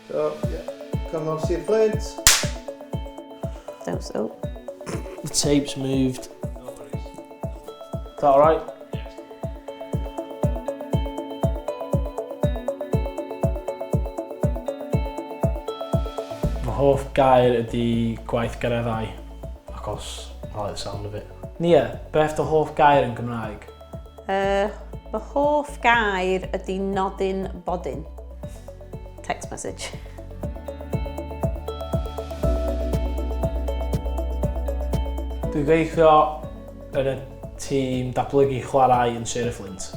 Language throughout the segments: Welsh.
So, yeah, come on, see your fflint. Don't so. The tape's moved. Is that alright? Fy hoff gair ydy gwaith gereddau, achos I like the sound of it. Nia, beth dy hoff gair yn Gymraeg? Fy hoff gair ydy nodyn bodyn. Text message. Dwi'n gweithio yn y tîm datblygu chwarae yn Sir y Fflint.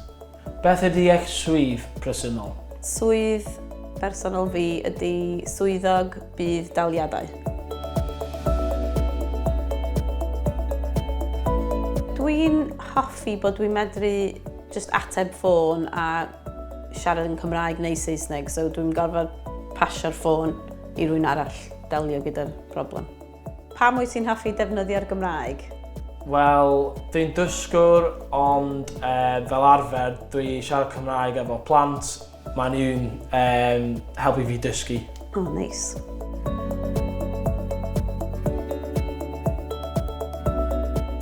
Beth ydy eich swydd presennol? Swydd personol fi ydy swyddog bydd daliadau. Dwi'n hoffi bod dwi'n medru just ateb ffôn a siarad yn Cymraeg neu Saesneg, so dwi'n gorfod pasio'r ffôn i rywun arall delio gyda'r broblem. Pam wyt ti'n hoffi defnyddio'r Gymraeg? Wel, dwi'n dysgwr, ond fel arfer dwi siarad Cymraeg efo plant. Mae nhw'n helpu fi dysgu. Oh, nice.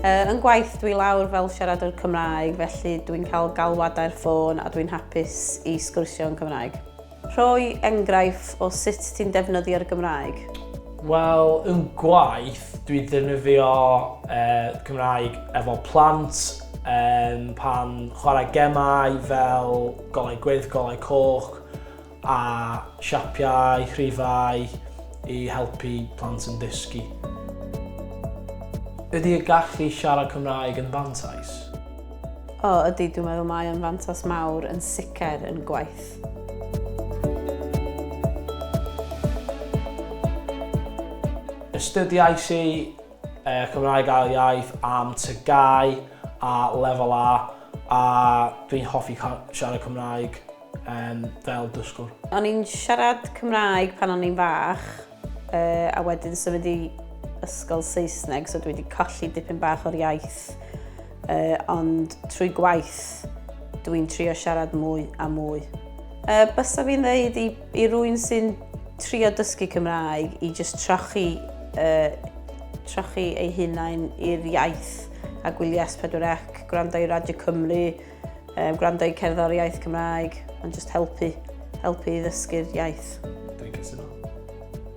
Yn gwaith dwi lawr fel siaradwr Cymraeg, felly dwi'n cael galwadau'r ffôn a dwi'n hapus i sgwrsio yn Cymraeg. Rhoi enghraifft o sut ti'n defnyddio'r Gymraeg? Wel, yn gwaith, dwi defnyddio Cymraeg efo plant pan chwarae gemau fel golau gwyrdd, golau coch a siapiau, rhifau i helpu plant yn dysgu. Ydy y gallu siarad Cymraeg yn fantais? O, ydy, dwi'n meddwl mae o'n fantas mawr yn sicr yn gwaith. Ystydiais i Cymraeg ail iaith am tygau a lefel A dwi'n hoffi siarad Cymraeg fel dysgwr. O'n i'n siarad Cymraeg pan o'n i'n fach a wedyn symud i ysgol Saesneg, so dwi wedi colli dipyn bach o'r iaith, ond trwy gwaith dwi'n trio siarad mwy a mwy. Bysa fi'n dweud i rywun sy'n trio dysgu Cymraeg i just trochi ei hunain i'r iaith a gwylio S4C, gwrando i Radio Cymru, gwrando i cerddoriaeth Cymraeg, ond just helpu i ddysgu'r iaith. Dwi'n cytuno.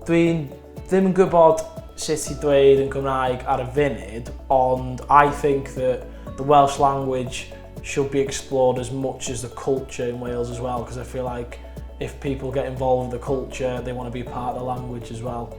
Dwi'n ddim yn gwybod sut i dweud yn Gymraeg ar y funud, ond I think that the Welsh language should be explored as much as the culture in Wales as well, because I feel like if people get involved with the culture, they want to be part of the language as well.